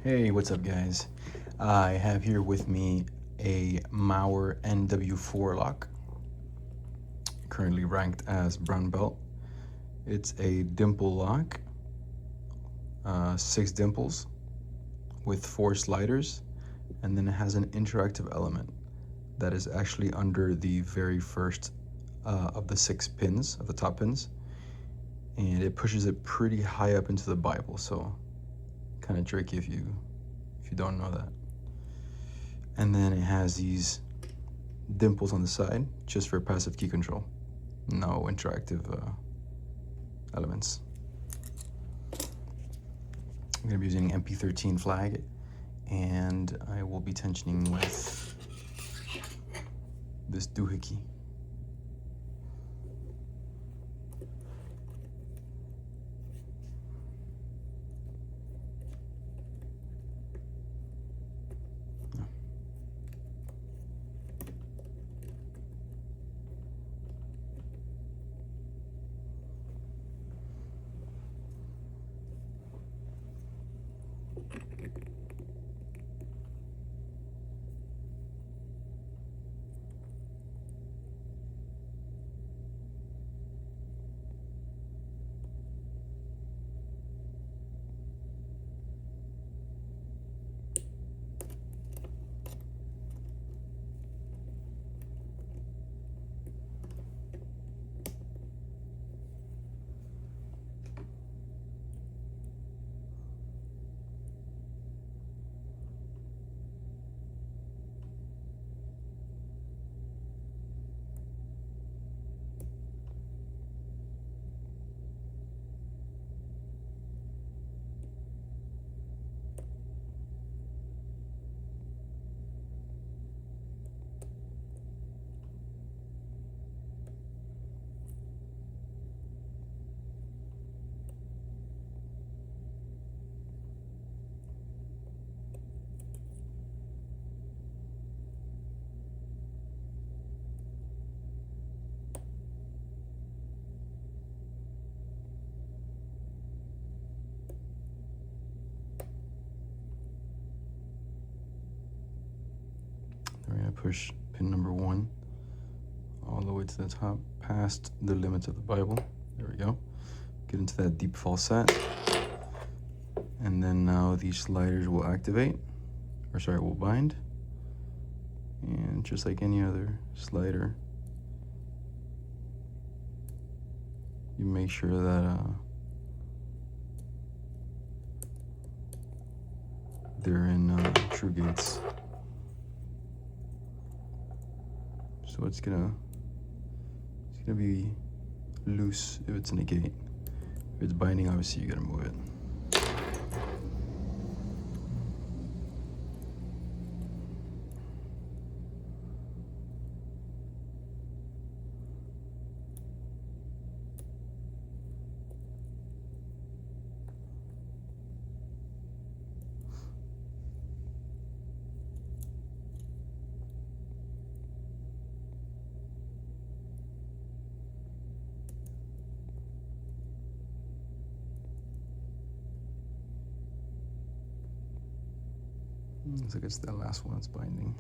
Hey, what's up, guys? I have here with me a Mauer NW4 lock, currently ranked as brown belt. It's a dimple lock, 6 dimples with 4 sliders, and then it has an interactive element that is actually under the very first of the 6 pins, of the top pins, and it pushes it pretty high up into the Bible, so kind of tricky if you don't know that. And then it has these dimples on the side just for passive key control. No interactive elements. I'm gonna be using MP13 flag, and I will be tensioning with this doohickey. We're gonna push pin number 1 all the way to the top, past the limits of the Bible. There we go. Get into that deep falset. And then now these sliders will activate, will bind. And just like any other slider, you make sure that they're in true gates. So it's gonna be loose if it's in a gate. If it's binding, obviously you gotta move it. Looks like it's that last one that's binding.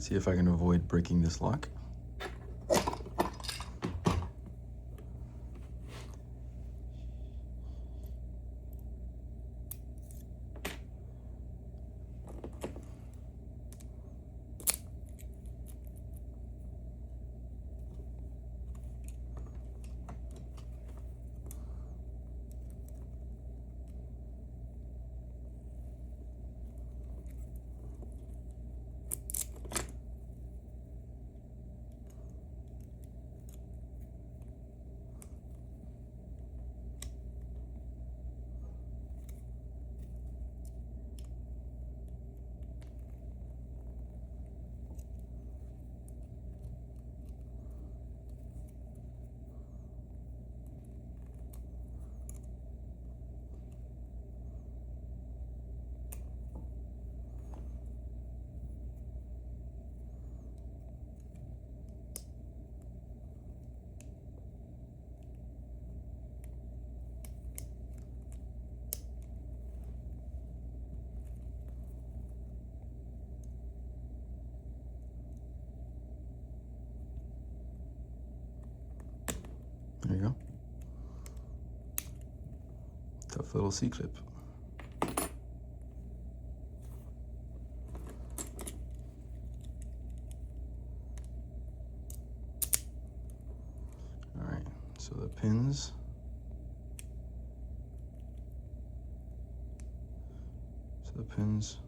See if I can avoid breaking this lock. There you go. Tough little C-clip. All right, so the pins. So the pins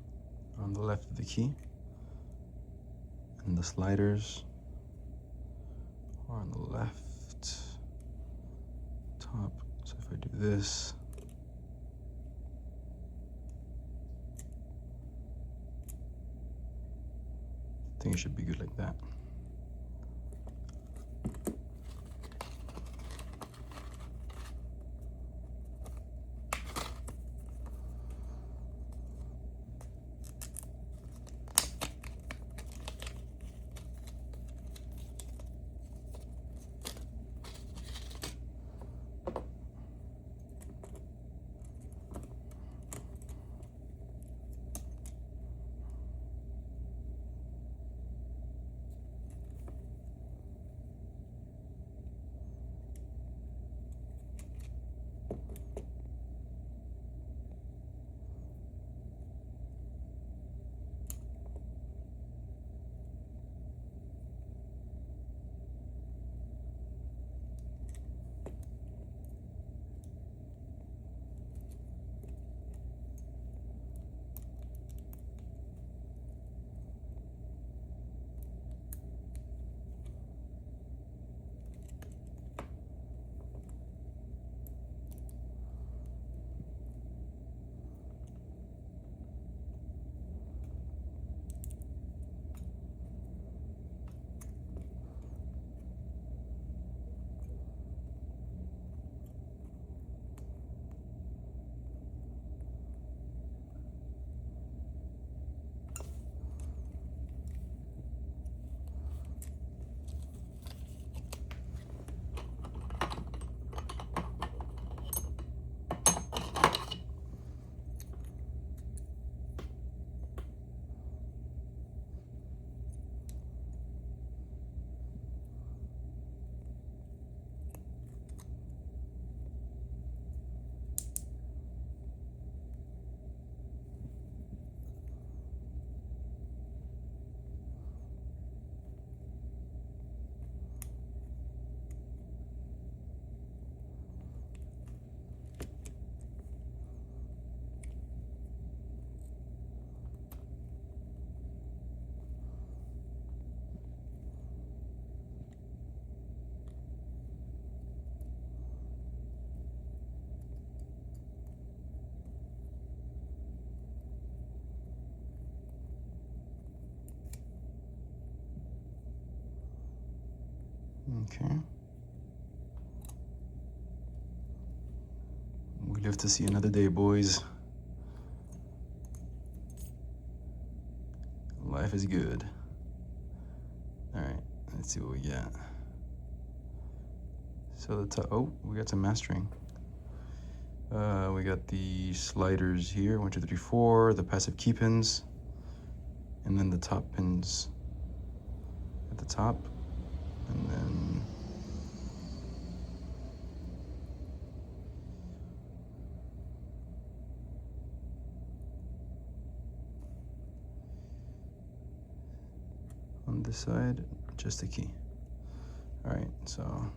on the left of the key, and the sliders are on the left top. So if I do this, I think it should be good like that. Okay. We live to see another day, boys. Life is good. All right, let's see what we got. So we got some mastering. We got the sliders here, 1, 2, 3, 4, the passive key pins, and then the top pins at the top, and then on this side, just a key. All right, so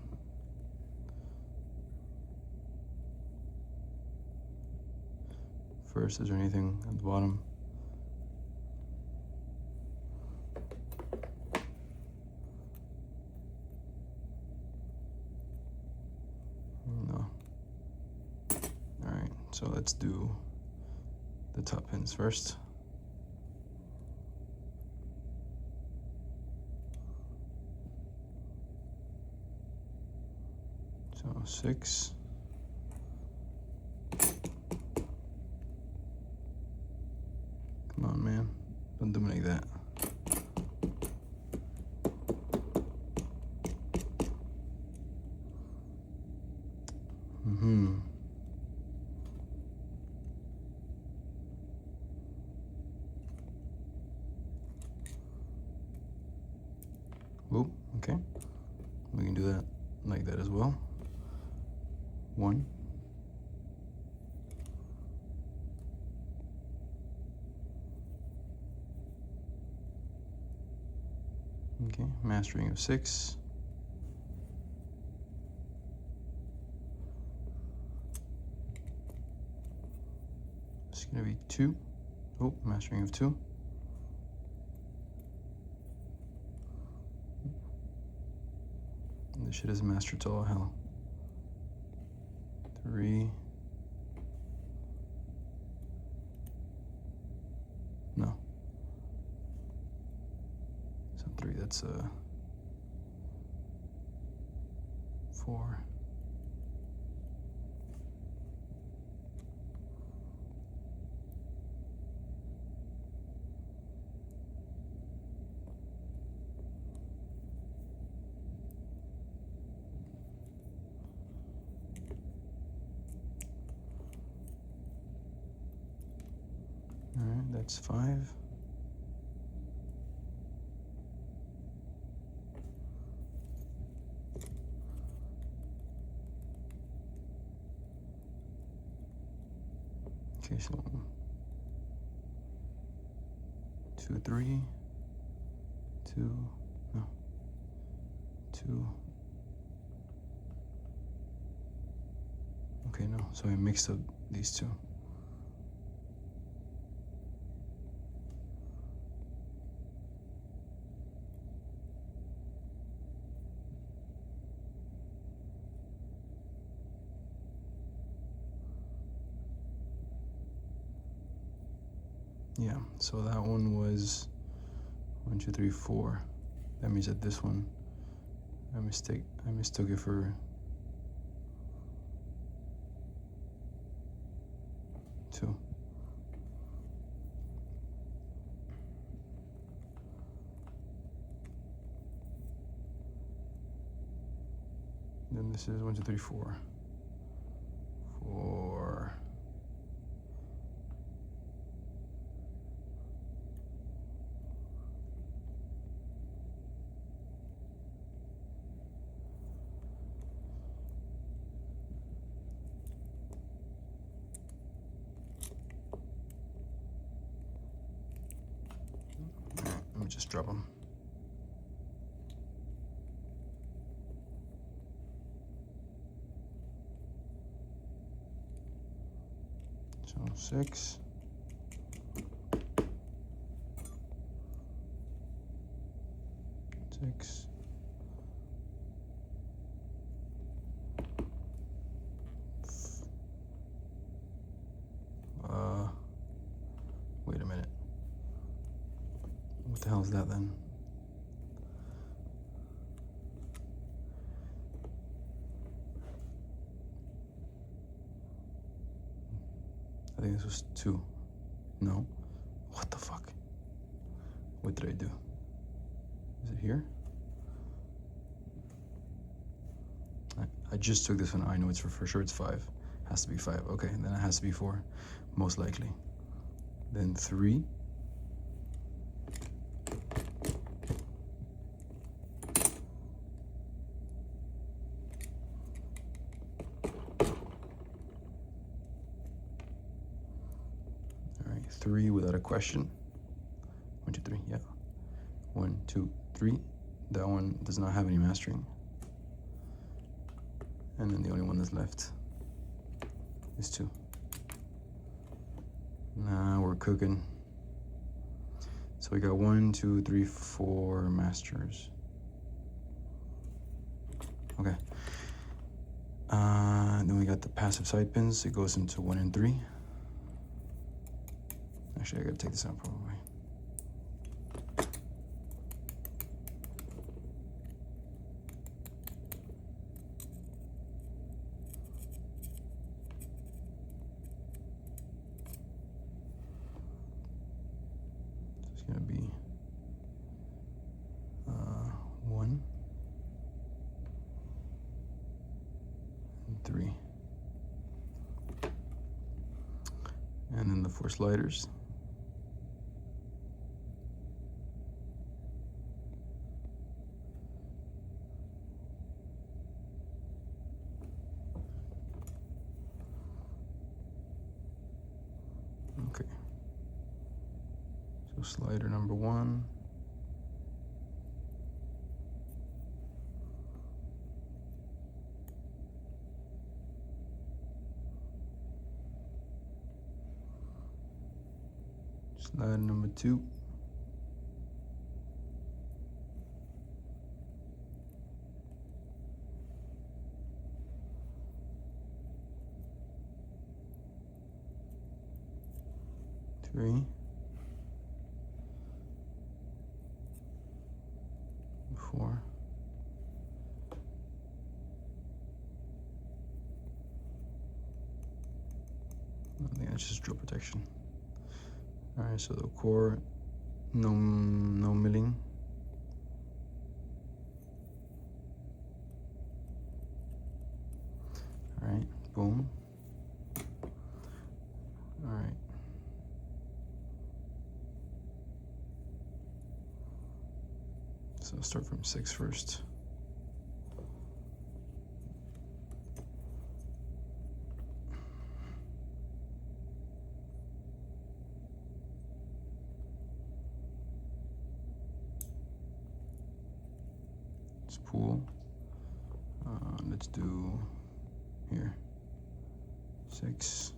first, is there anything at the bottom? No. All right, so let's do the top pins first. So 6. Come on, man. Don't do me like that. Whoop, okay. We can do that like that as well. 1. Okay, mastering of 6. It's gonna be 2. Oh, mastering of 2. This shit is mastered to all hell. 3. No. So 3, that's 4. All right, that's 5. Okay, so 2, 3, 2, no, 2. Okay, no, so I mixed up these two. Yeah, so that one was 1, 2, 3, 4. That means that this one, I mistook it for 2. Then this is 1, 2, 3, 4. 4. Let me just drop them. So 6. 6. Wait a minute. What the hell is that then? I think this was 2. No. What the fuck? What did I do? Is it here? I just took this one. I know it's for sure it's 5. Has to be 5. Okay, then it has to be 4. Most likely. Then 3. 3 without a question. 1, 2, 3, yeah. 1, 2, 3. That one does not have any mastering. And then the only one that's left is 2. Now we're cooking. So we got 1, 2, 3, 4 masters. Okay. Then we got the passive side pins. It goes into 1 and 3. Actually, I gotta take this out probably. It's gonna be 1 and 3. And then the 4 sliders. Okay. So slider number 1. Slider number 2. Three. 4. I think that's just drill protection. All right, so the core, no milling. All right, boom. All right. So I'll start from 6 first. Spool. Let's do here 6.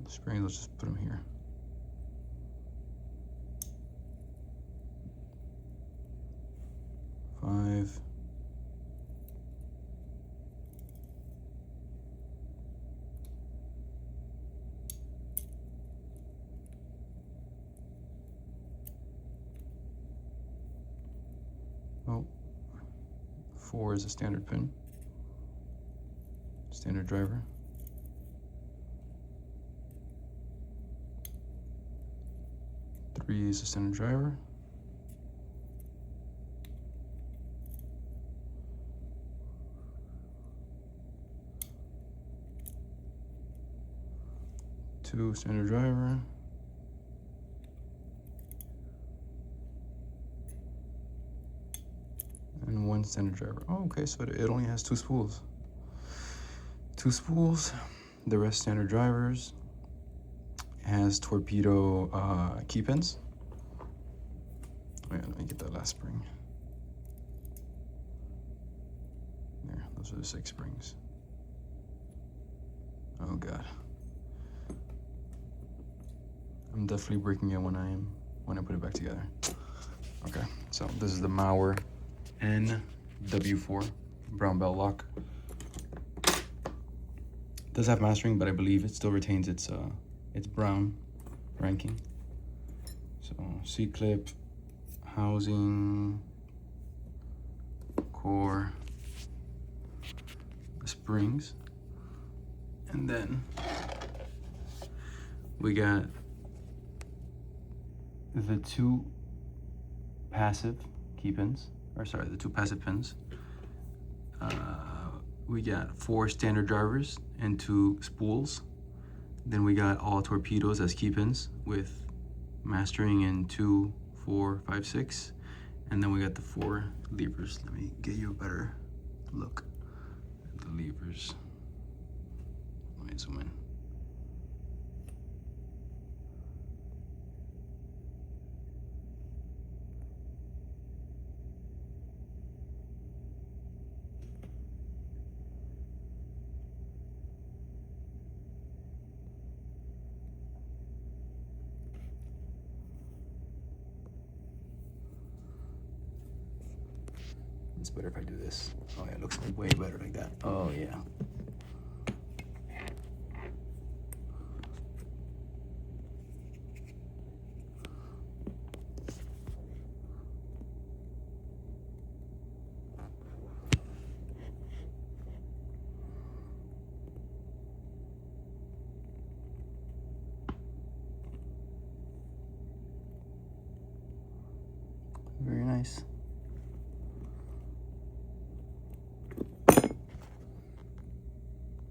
The springs, let's just put them here. Five. Oh, 4 is a standard pin, standard driver. 3 is a standard driver. 2 standard driver. And 1 standard driver. Oh, okay, so it only has 2 spools. 2 spools, the rest standard drivers. It has torpedo key pins. Oh yeah, let me get that last spring. There, those are the 6 springs. Oh God. I'm definitely breaking it when I put it back together. Okay, so this is the Mauer NW4 brown belt lock. It does have mastering, but I believe it still retains its brown ranking. So C-clip, housing, core, springs, and then we got the 2 passive key pins, or sorry, the 2 passive pins. We got 4 standard drivers and 2 spools. Then we got all torpedoes as key pins with mastering in 2, 4, 5, 6. And then we got the 4 levers. Let me get you a better look at the levers. Let me zoom in. It's better if I do this. Oh yeah, it looks way better like that. Oh yeah.